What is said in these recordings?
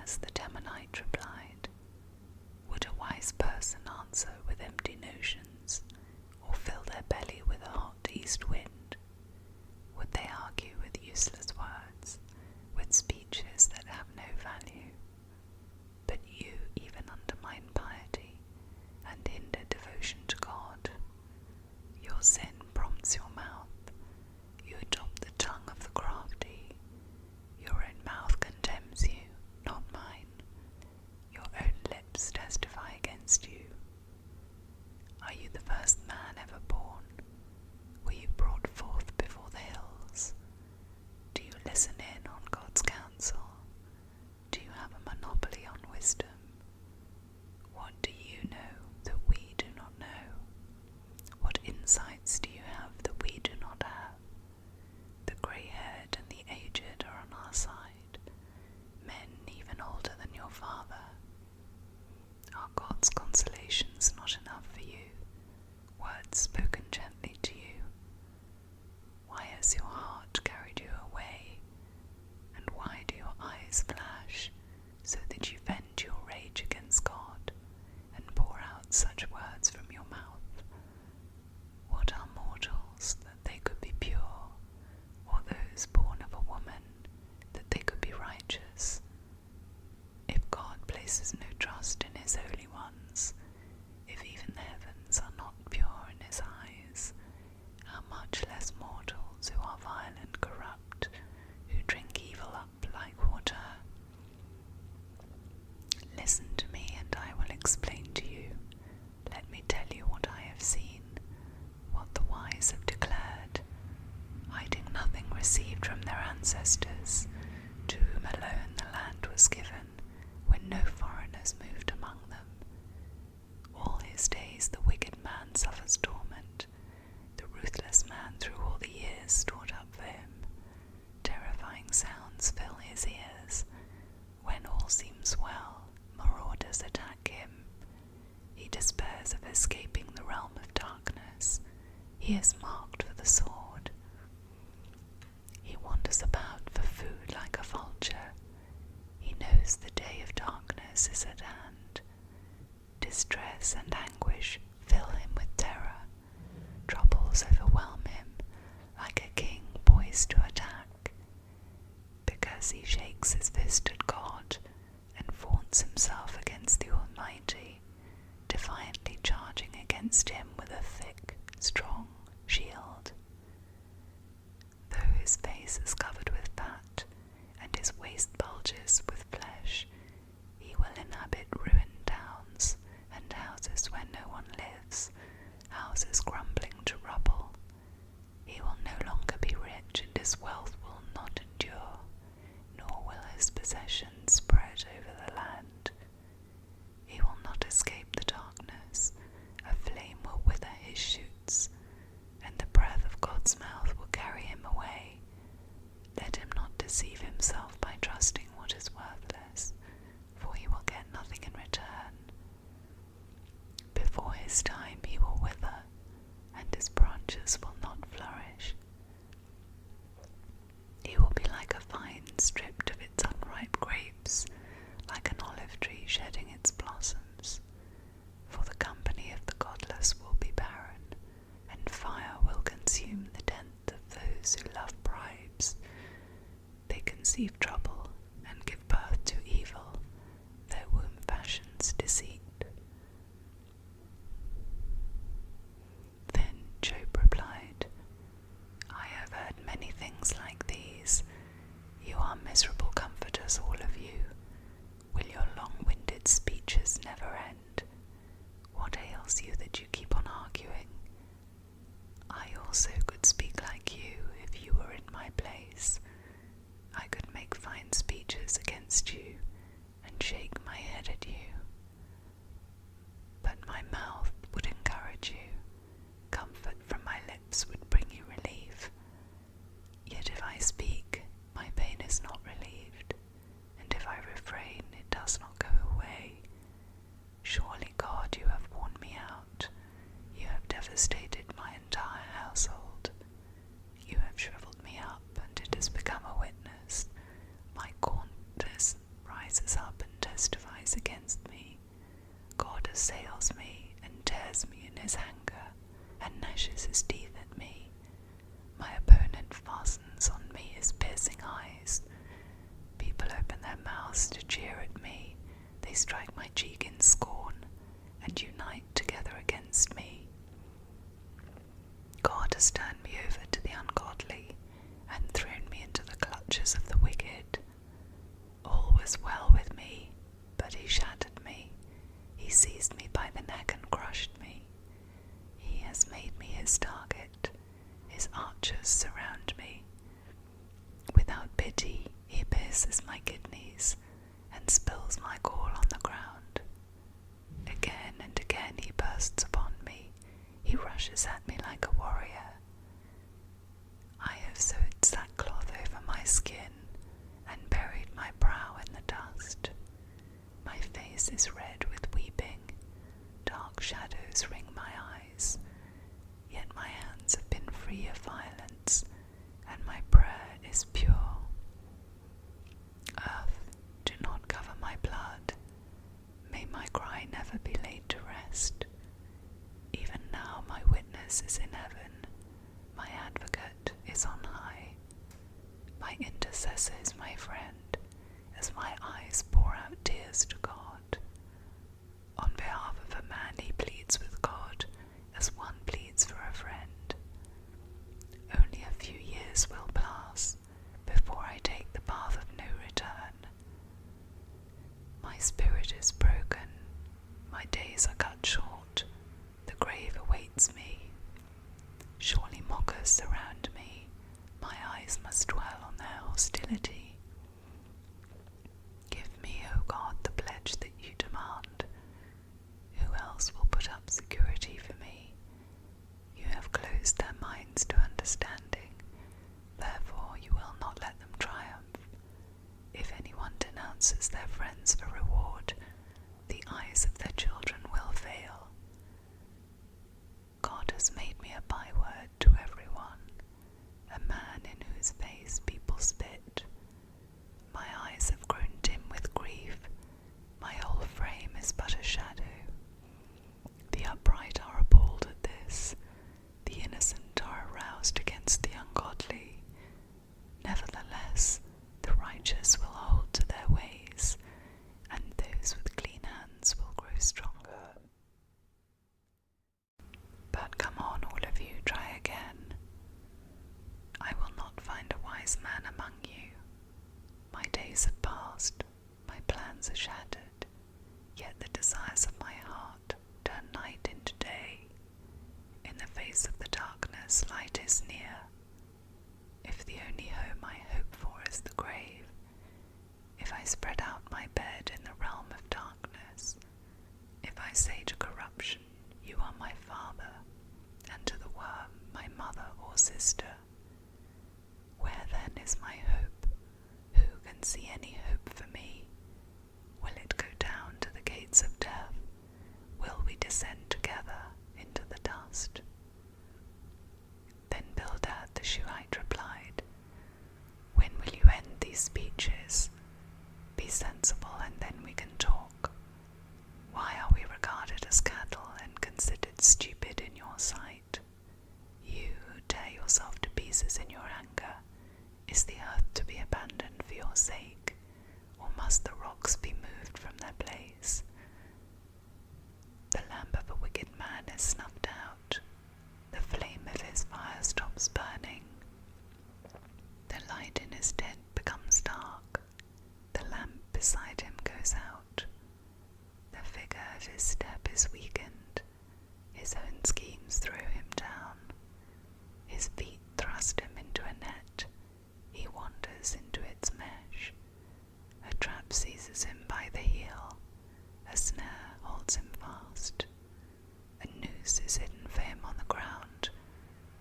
Eliphaz the Temanite replied, "Would a wise person answer with empty notions, or fill their belly with a hot east wind? Would they argue with useless words, with speeches that have no value? But you even undermine piety and hinder devotion to God. Your sin prompts your mouth. You adopt the tongue of the crafty. Your own mouth condemns you, not mine. Your own lips testify against you. Are you the first man ever born? Were you brought forth before the hills? Do you listen in on God's counsel? Do you have a monopoly on wisdom? What do you know that we do not know? What insights do you have that we do not have? The grey-haired and the aged are on our side, men even older than your father. Are God's consolations not enough for you, words spoken gently to you? Why has your heart carried you away, and why do your eyes flash, so that you vent your rage against God, and pour out such words from your mouth? What are mortals, that they could be pure, or those born of a woman, that they could be righteous? If God places no trust in his holy ones, if even the heavens are not pure in his eyes, how much less mortals who are vile and corrupt, who drink evil up like water? Listen to me, and I will explain to you. Let me tell you what I have seen, what the wise have declared, hiding nothing received from their ancestors, to whom alone the land was given, when no foreigners moved among them. All his days the wicked man suffers torment, the ruthless man through all the years stored up for him. Terrifying sounds fill his ears. When all seems well, marauders attack him. He despairs of escaping the realm of darkness. He is marked for the sword. He wanders about for food like a vulture. He knows the day of darkness is at hand. Distress and anguish fill him with terror. Troubles overwhelm him like a king poised to attack. Because he shakes his fist at God and vaunts himself against the Almighty, defiantly charging against him with a thick, strong shield. Though his face is covered with fat and his waist bulges with flesh, he will inhabit ruined towns and houses where no one lives, houses crumbling to rubble. He will no longer be rich, and his wealth will not endure, nor will his possessions spread over the land. He will not escape the darkness. A flame will wither his shoots, and the breath of God's mouth will carry him away. Let him not deceive himself by trusting what is worthless, for he will get nothing in return. Before his time he will wither, and his branches will not flourish. He will be like a vine stripped of its unripe grapes, like an olive tree shedding its blossoms. For the company of the godless will be barren, and fire will consume the tenth of those who love bribes. They conceive trouble and give birth to evil. Their womb fashions deceit. Then Job replied, I have heard many things like these. You are miserable comforters, all of you. Will your long-winded speeches never end? What ails you that you keep on arguing? I also could speak like you if you were in my place. I could make fine speeches against you and shake my head at you. But my mouth would encourage you. Comfort from my lips would bring you relief. Yet if I speak, my pain is not relieved, and if I refrain, it does not go away. Surely, God, you have worn me out. You have devastated my entire household. You have shriveled me up, and it has become a witness. My gauntness rises up assails me and tears me in his anger and gnashes his teeth at me. My opponent fastens on me his piercing eyes. People open their mouths to jeer at me. They strike my cheek in scorn and unite together against me. God has turned me over to the ungodly and thrown me into the clutches of the wicked. All was well with me, but he shattered me. He seized me by the neck and crushed me. He has made me his target. His archers surround me. Without pity, he pierces my kidneys and spills my gall on the ground. Again and again he bursts upon me. He rushes at me like a warrior. I have sewed sackcloth over my skin and buried my brow in the dust. My face is red with weeping. Dark shadows ring my eyes. Yet my hands have been free of violence, and my prayer is pure. Earth, do not cover my blood. May my cry never be laid to rest. Even now my witness is in heaven. My advocate is on high. My intercessor is my friend, as my eyes pour out tears to God. On behalf of a man he pleads with God, as one pleads for a friend. Only a few years will pass before I take the path of no return. My spirit is broken, my days are cut short, the grave awaits me. Surely mockers surround me, my eyes must dwell on their hostility. Give me, O God, the pledge that you demand. Who else will put up security for me? You have closed their minds to understanding, therefore you will not let them triumph. If anyone denounces their friends for reward, the eyes of their children will fail. God has made me a byword to everyone, a man in whose face people spit. My eyes have grown dim with grief, my whole frame is but a shadow. The upright are appalled at this, the innocent are aroused against the ungodly. Nevertheless, the righteous will hold to their ways, and those with clean hands will grow stronger. But come on, all of you, try again. I will not find a wise man among you. My days have passed, my plans are shattered, yet the desires of my heart turn night into day. In the face of the darkness, light is near. If the only home I hope for is the grave, if I spread out my bed in the realm of darkness, if I say to corruption, you are my father, and to the worm, my mother or sister, where then is my hope? Who can see any hope for me? Will it go down to the gates of death? Will we descend together into the dust? Then Bildad the Shuhite replied, when will you end these speeches? Be sensible and then we can talk. Why are we regarded as cattle and considered stupid in your sight? You who tear yourself to pieces in your anger, is the earth to be abandoned for your sake, or must the rocks be moved from their place? The lamp of a wicked man is snuffed out, the flame of his fire stops burning. The light in his tent becomes dark, the lamp beside him goes out. The figure of his step is weakened, his own schemes throw him down. His feet thrust him into a net, he wanders into its mesh. A trap seizes him by the heel, a snare holds him fast. A noose is hidden for him on the ground,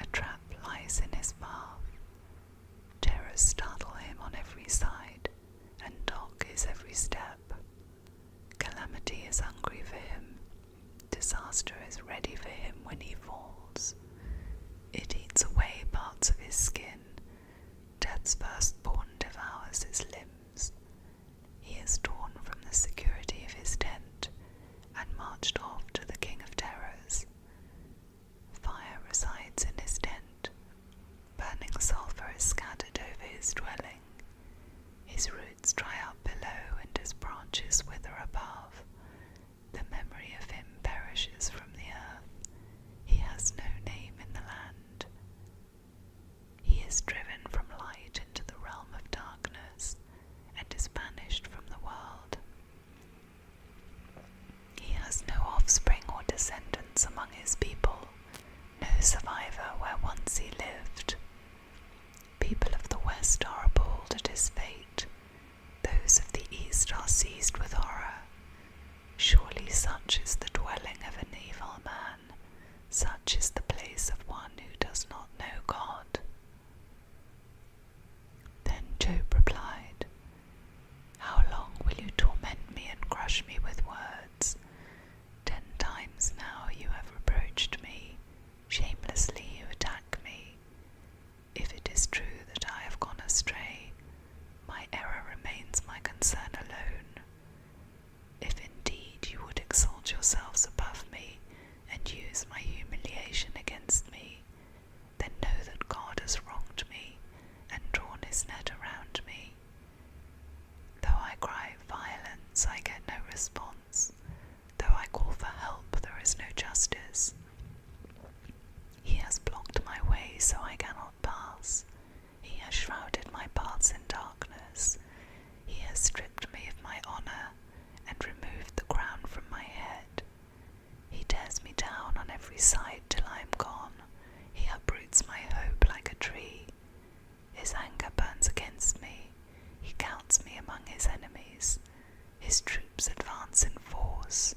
a trap lies in his path. Terrors startle him on every side, and dark is every step. Calamity is hungry for him, disaster is ready for him when he falls. It eats away parts of his skin, death's firstborn devours his limbs. He is torn from the security of his tent, and marched off Such is the place of one who does not know God. Then Job replied, How long will you torment me and crush me with words? 10 times now you have reproached me, shamelessly you attack me. If it is true that I have gone astray, my error remains my concern alone. If indeed you would exalt yourselves above me and use my humiliation against me, then know that God has wronged me and drawn his net around me. Though I cry violence, I get no response. Though I call for help, there is no justice. He has blocked my way so I cannot pass. He has shrouded my paths in darkness. He has stripped me of my honor and removed the crown from my head. He tears me down on every side till I am gone. He uproots my hope like a tree. His anger burns against me. He counts me among his enemies. His troops advance in force.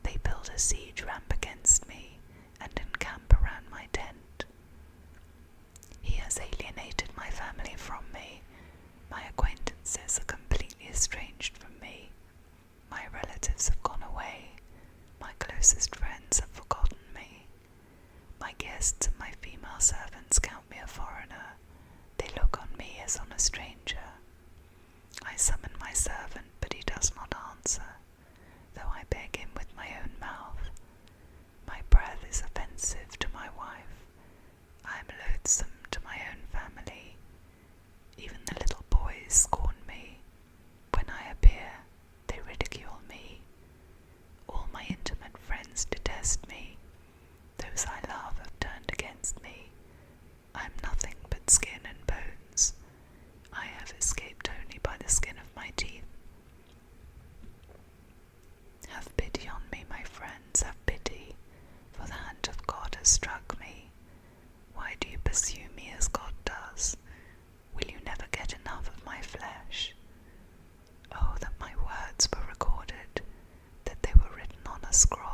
They build a siege ramp against me and encamp around my tent. He has alienated my family from me. My acquaintances are completely estranged from me. My relatives have gone away. My closest friends have forgotten me. My guests and my female servants count me a foreigner. They look on me as on a stranger. I summon my servant, but he does not answer, though I beg him with my own mouth. My breath is offensive to my wife. I am loathsome to my own family. Even the little boys scorn me. When I appear, they ridicule me. All my intimate friends detest me. Those I love have turned against me. I am nothing but skin and bones. I have escaped only by the skin of my teeth. Have pity on me, my friends, have pity, for the hand of God has struck me. Why do you pursue me as God does? Will you never get enough of my flesh? Oh, that my words were recorded, that they were written on a scroll.